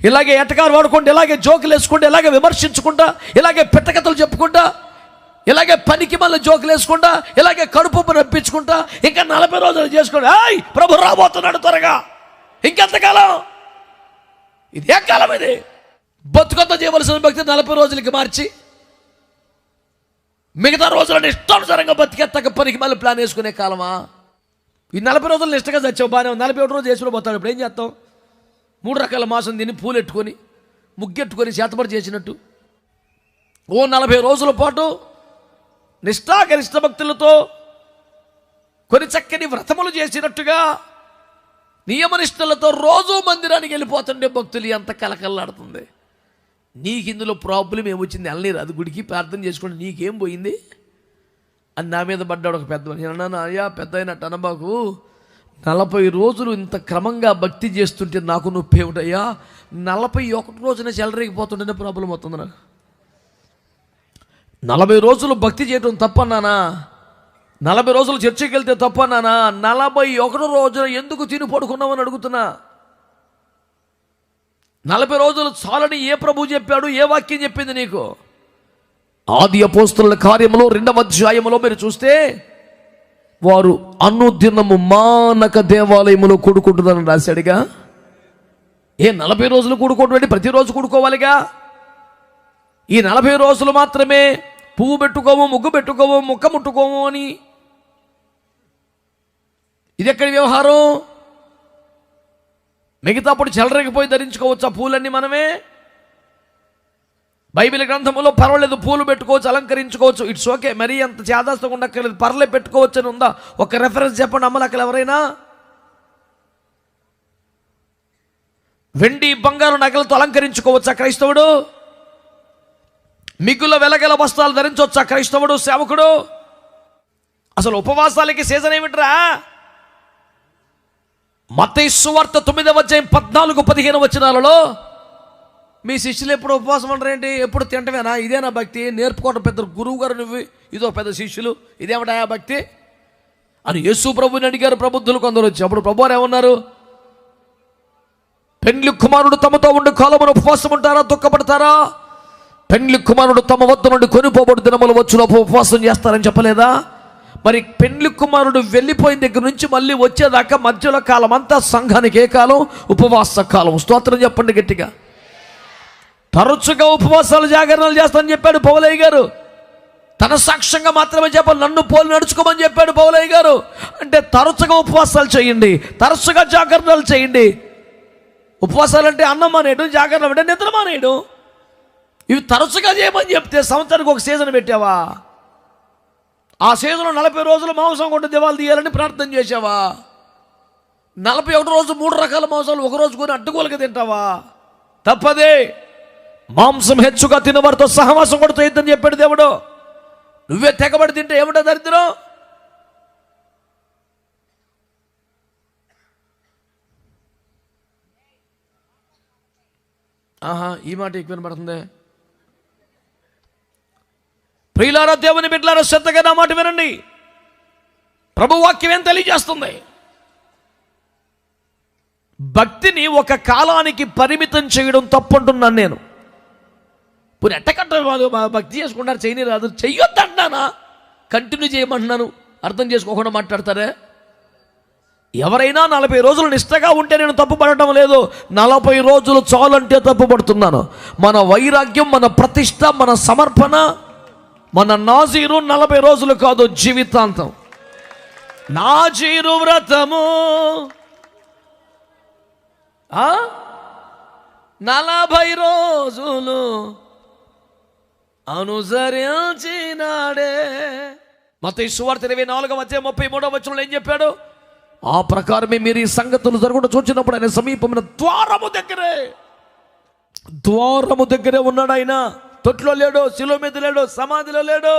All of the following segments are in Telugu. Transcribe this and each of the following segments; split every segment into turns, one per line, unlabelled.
ఇలాగే ఎటకారు వాడుకుంటూ, ఇలాగే జోకులు వేసుకుంటూ, ఇలాగే విమర్శించుకుంటా, ఇలాగే పెట్టకథలు చెప్పుకుంటా, ఇలాగే పనికి మళ్ళీ జోకులు వేసుకుంటా, ఇలాగే కడుపు నప్పించుకుంటా ఇంకా 40 రోజులు చేసుకోండి. ప్రభు రాబోతున్నాడు త్వరగా, ఇంకెంతకాలం? ఇది ఏ కాలం? ఇది బతుకంతా చేయవలసిన భక్తి 40 రోజులకి మార్చి మిగతా రోజులను ఇష్టానుసారంగా బతికెత్తక పనికి మళ్ళీ ప్లాన్ వేసుకునే కాలమా? ఈ 40 రోజులు నిష్టగా చచ్చావు, బాగానే 41 రోజు చేసుకుని పోతాడు. ఇప్పుడు ఏం చేస్తావు? 3 రకాల మాసం తిని పూలెట్టుకొని ముగ్గెట్టుకొని చేతపడి చేసినట్టు 40 రోజుల పాటు నిష్ఠాగరిష్ట భక్తులతో కొన్ని చక్కని వ్రతములు చేసినట్టుగా నియమనిష్టలతో రోజు మందిరానికి వెళ్ళిపోతుండే భక్తులు ఎంత కలకల్లాడుతుంది. నీకు ఇందులో ప్రాబ్లం ఏమొచ్చింది? వెళ్ళలేరు, అది గుడికి ప్రార్థన చేసుకుంటే నీకేం పోయింది అని నా మీద పడ్డాడు ఒక పెద్ద. నేను అన్నాను, అయ్యా పెద్ద అయినట్టు అనబాకు, 40 రోజులు ఇంత క్రమంగా భక్తి చేస్తుంటే నాకు నొప్పి ఏమిటయ్యా? 41 రోజున చెలరేగిపోతుంటేనే ప్రాబ్లం అవుతుంది నాకు. 40 రోజులు భక్తి చేయడం తప్పన్నానా? 40 రోజులు చర్చకి వెళ్తే తప్పన్నానా? 41 రోజున ఎందుకు తిని పడుకున్నామని అడుగుతున్నా. 40 రోజులు చాలని ఏ ప్రభు చెప్పాడు? ఏ వాక్యం చెప్పింది నీకు? ఆది అపోస్తలుల కార్యములో 2వ అధ్యాయములో మీరు చూస్తే వారు అనుదినము మానక దేవాలయములో కూడుకుంటున్నారని రాశాడుగా. 40 రోజులు కూడుకోవడం ప్రతిరోజు కూడుకోవాలిగా. ఈ 40 రోజులు మాత్రమే పువ్వు పెట్టుకోము, ముగ్గు పెట్టుకోము, ముక్క ముట్టుకోము అని ఇది ఎక్కడి వ్యవహారం? మిగతా అప్పుడు చెలరేగిపోయి ధరించుకోవచ్చు ఆ పూలన్నీ మనమే. బైబిల్ గ్రంథంలో పర్వాలేదు, పూలు పెట్టుకోవచ్చు, అలంకరించుకోవచ్చు, ఇట్స్ ఓకే. మరీ అంత చేదాస్తగా ఉండక్కర్లేదు, పర్లే పెట్టుకోవచ్చు అని ఉందా? ఒక రెఫరెన్స్ చెప్పండి అమ్మలక్కలు ఎవరైనా. వెండి బంగారు నగలతో అలంకరించుకోవచ్చా క్రైస్తవుడు? మిగుల వెలగల వస్త్రాలు ధరించవచ్చా క్రైస్తవుడు సేవకుడు? అసలు ఉపవాసాలకి సీజన్ ఏమిట్రా? మత్తయి సువార్త 9వ అధ్యాయం 14-15 వచనాలలో మీ శిష్యులు ఎప్పుడు ఉపవాసం అంటారేంటి? ఎప్పుడు తింటమేనా? ఇదేనా భక్తి? నేర్పుకోవడం పెద్ద గురువు గారు నువ్వు, ఇదో పెద్ద శిష్యులు, ఇదేమిటా భక్తి అని యేసు ప్రభుని అడిగారు ప్రబుద్ధులు కొందరు వచ్చి. అప్పుడు ప్రభు వారు ఏమన్నారు? పెండ్లి కుమారుడు తమతో ఉండి కాలమున ఉపవాసం ఉంటారా, దుఃఖపడతారా? పెండ్లి కుమారుడు తమ వద్ద నుండి కొనిపోబడి దినములు వచ్చినప్పుడు ఉపవాసం చేస్తారని చెప్పలేదా? మరి పెండ్లి కుమారుడు వెళ్ళిపోయిన దగ్గర నుంచి మళ్ళీ వచ్చేదాకా మధ్యలో కాలం అంతా సంఘానికి ఏ కాలం? ఉపవాస కాలం. స్తోత్రం చెప్పండి గట్టిగా. తరచుగా ఉపవాసాలు జాగరణలు చేస్తానని చెప్పాడు పౌలయ్య గారు. తన సాక్ష్యంగా మాత్రమే చెప్పాలి, నన్ను పోలి నడుచుకోమని చెప్పాడు పౌలయ్య గారు. అంటే తరచుగా ఉపవాసాలు చేయండి, తరచుగా జాగరణలు చేయండి. ఉపవాసాలు అంటే అన్నం మానేయడం, జాగరణ అంటే నిద్ర మానేయడం. ఇవి తరచుగా చేయమని చెప్తే సంవత్సరానికి ఒక సీజన్ పెట్టావా? ఆ సీజన్లో 40 రోజులు మాంసం కొట్టి దివాలు తీయాలని ప్రార్థన చేసావా? 41 రోజు 3 రకాల మాంసాలు ఒక రోజు కొని అడ్డుకోలుగా తింటావా? తప్పదే. మాంసం హెచ్చుగా తినవారితో సహవాసం కూడా చేయొద్దని చెప్పాడు దేవుడు. నువ్వే తెగబడి తింటే ఏమిటో దరిద్రం? ఈ మాట ఎక్కువ వినపడుతుంది. ప్రియులారా, దేవుని బిడ్డలారా, శ్రద్ధగా నా మాట వినండి. ప్రభు వాక్యం ఏం తెలియజేస్తుంది? భక్తిని ఒక కాలానికి పరిమితం చేయడం తప్పంటున్నాను నేను. ఇప్పుడు ఎట్టకట్ట వాళ్ళు భక్తి చేసుకుంటారు, చేయని రాదు, చెయ్యొద్దంటున్నానా? కంటిన్యూ చేయమంటున్నాను. అర్థం చేసుకోకుండా మాట్లాడతారే. ఎవరైనా 40 రోజులు నిష్టగా ఉంటే నేను తప్పుపడటం లేదు. 40 రోజులు చాలంటే తప్పుపడుతున్నాను. మన వైరాగ్యం, మన ప్రతిష్ట, మన సమర్పణ, మన నాజీరు 40 రోజులు కాదు, జీవితాంతం. నాజీరు వ్రతము 40 రోజులు అనుసరించినాడే. మత్తయి సువార్త 24వ అధ్యాయం 33వ వచనంలో ఏం చెప్పాడు? ఆ ప్రకారమే మీరు ఈ సంగతులు జరగకుండా చూచినప్పుడు ఆయన సమీపమైన ద్వారము దగ్గరే ఉన్నాడు. ఆయన తొట్లో లేడు, శిలువ మీద లేడు, సమాధిలో లేడు.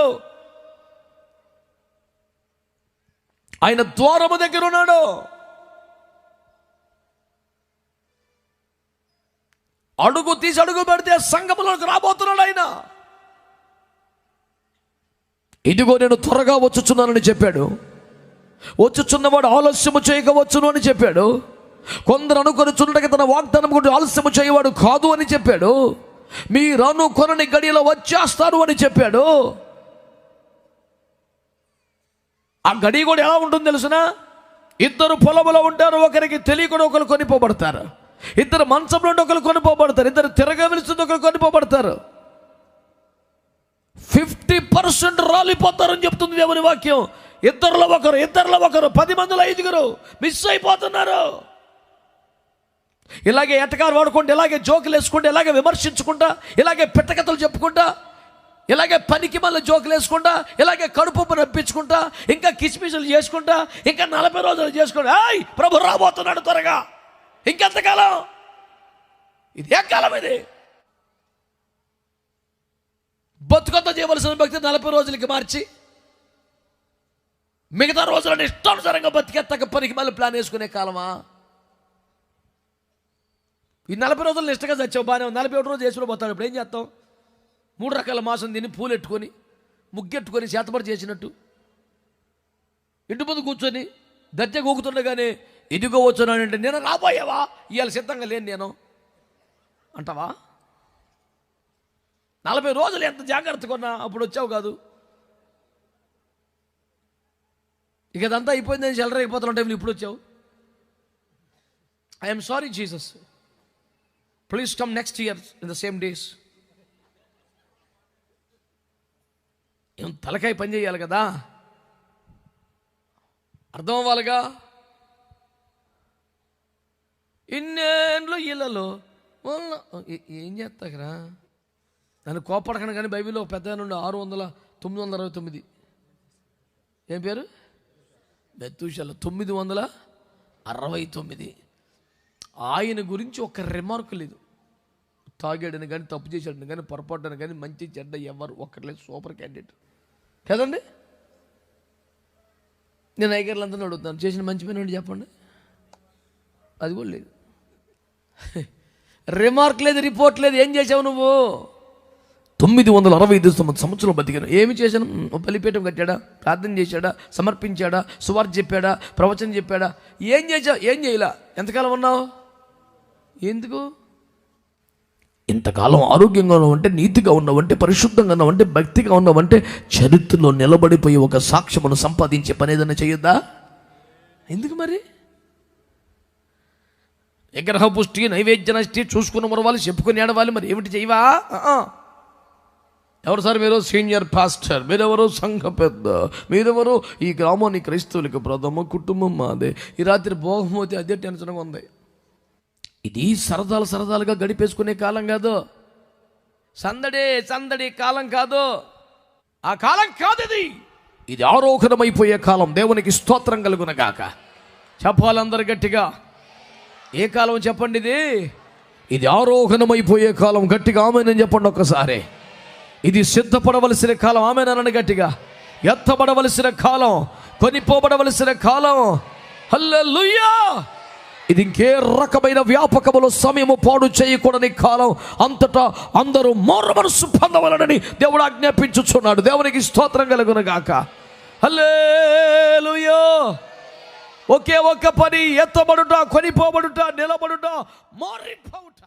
ఆయన ద్వారము దగ్గర ఉన్నాడు. అడుగు తీసి అడుగు పెడితే సంఘములోకి రాబోతున్నాడు ఆయన. ఇదిగో నేను త్వరగా వచ్చుచున్నానని చెప్పాడు. వచ్చుచున్నవాడు ఆలస్యము చేయకవచ్చును అని చెప్పాడు. కొందరు అనుకొనుచున్నట్టుగా తన వాగ్దానం గురించి ఆలస్యము చేయవాడు కాదు అని చెప్పాడు. మీరు అనుకొనని గడియలో వచ్చేస్తారు అని చెప్పాడు. ఆ గడి కూడా ఎలా ఉంటుంది తెలుసునా? ఇద్దరు పొలంలో ఉంటారు, ఒకరికి తెలియకుండా ఒకరు కొనిపోబడతారు. ఇద్దరు మంచంలో ఉండి ఒకరు కొనిపోబడతారు. ఇద్దరు తిరగవలసింది ఒకరు కొనిపోబడతారు. 50% రాలిపోతారని చెప్తుంది దేవుని వాక్యం. ఇద్దరులో ఒకరు 10 మందిలో 5 మిస్ అయిపోతున్నారు. ఇలాగే ఎటకారు వాడుకుంటూ, ఇలాగే జోకులు వేసుకుంటూ, ఇలాగే విమర్శించుకుంటా, ఇలాగే పిట్టకథలు చెప్పుకుంటా, ఇలాగే పనికి మళ్ళీ జోకులు వేసుకుంటా, ఇలాగే కడుపు నప్పించుకుంటా, ఇంకా కిస్మిసులు చేసుకుంటా, ఇంకా 40 రోజులు చేసుకుంటా, ప్రభు రాబోతున్నాడు త్వరగా, ఇంకెంతకాలం? ఇది ఏ కాలం ఇది? బతుకంతా చేయవలసిన భక్తి 40 రోజులకి మార్చి మిగతా రోజులను ఇష్టానుసారంగా బతికెత్తక పనికి మళ్ళీ ప్లాన్ వేసుకునే కాలమా? ఈ 40 రోజులు ఇష్టంగా చచ్చావు, బాగానే 41 రోజు చేసుకుని పోతాడు. ఇప్పుడు ఏం చేస్తాం? 3 రకాల మాసం తిని పూలెట్టుకొని ముగ్గెట్టుకొని చేతబడి చేసినట్టు ఇంటి ముందు కూర్చొని దర్జా గోకుతుండగానే ఇదిగో వచ్చున్నానంటే నేను రాబోయేవా, ఇవాళ సిద్ధంగా లేని నేను అంటావా? 40 రోజులు ఎంత జాగ్రత్త కొన్నా అప్పుడు వచ్చావు కాదు. ఇక అదంతా అయిపోయిందని చెలరైపోతున్న టైంలో ఇప్పుడు వచ్చావు. I'm sorry Jesus, please come next year in the same days. ఏం తలకాయ పని చేయాలి కదా, అర్థం అవ్వాలిగా. ఇన్నేళ్ళు ఇళ్ళలో ఏం చేస్తాకరా? నన్ను కోపడకను కానీ బైబిల్లో పెద్ద నుండి 969 ఏం పేరు? మెతూషెల 969. ఆయన గురించి ఒక రిమార్క్ లేదు. తాగాడని కానీ, తప్పు చేశాడని కానీ, పొరపాటుని కానీ, మంచి చెడ్డ ఎవరు ఒక్కట్లేదు. సూపర్ క్యాండిడేట్ కదండి. నేను ఐగర్లంతా అడుగుతాను, చేసిన మంచి పని ఏంటి చెప్పండి? అది కూడా లేదు. రిమార్క్ లేదు, రిపోర్ట్ లేదు. ఏం చేసావు నువ్వు? 965 సంవత్సరాలు బతికాను. ఏమి చేశాను? బలిపీఠం కట్టాడా? ప్రార్థన చేశాడా? సమర్పించాడా? సువార్త చెప్పాడా? ప్రవచనం చెప్పాడా? ఏం చేశావు? ఏం చేయలా. ఎంతకాలం ఉన్నావు? ఎందుకు? ఇంతకాలం ఆరోగ్యంగా ఉన్నావంటే, నీతిగా ఉన్నావంటే, పరిశుద్ధంగా ఉన్నావంటే, భక్తిగా ఉన్నావంటే, చరిత్రలో నిలబడిపోయి ఒక సాక్ష్యమును సంపాదించే పని ఏదైనా చేయొద్దా? ఎందుకు మరి? విగ్రహ పుష్టి, నైవేద్య నష్టి చూసుకున్న మరవాలి, చెప్పుకుని ఏడవాలి. మరి ఏమిటి చేయవా? ఎవరు సార్ మీరు? Senior pastor. మీరెవరు? సంఘ పెద్ద. మీరెవరు? ఈ గ్రామాన్ని క్రైస్తవులకి ప్రథమ కుటుంబం మాదే. ఈ రాత్రి భోగమోతి అదే టెన్షన్గా ఉంది. ఇది సరదాలుగా గడిపేసుకునే కాలం కాదు. సందడి కాలం కాదు. ఆ కాలం కాదు ఇది. ఇది ఆరోహణమైపోయే కాలం. దేవునికి స్తోత్రం కలుగునగాక. చెప్పాలందరూ గట్టిగా. ఏ కాలం చెప్పండి ఇది? ఇది ఆరోహణమైపోయే కాలం. గట్టిగా ఆమేనని చెప్పండి ఒక్కసారి. ఇది సిద్ధపడవలసిన కాలం. ఆమేనని గట్టిగా. ఎత్తబడవలసిన కాలం, కొనిపోబడవలసిన కాలం. హల్లెలూయా. ఇది ఇంకే రకమైన వ్యాపకములో సమయము పాడు చేయకూడని కాలం. అంతటా అందరూ మారు మనసు పొందవలనని దేవుడు ఆజ్ఞాపించుచున్నాడు. దేవునికి స్తోత్రం కలుగునగాక. హల్లెలూయా. ఒకే ఒక్క పని, ఎత్తబడుట, కొనిపోబడుట, నిలబడుట, మారిపోవుట.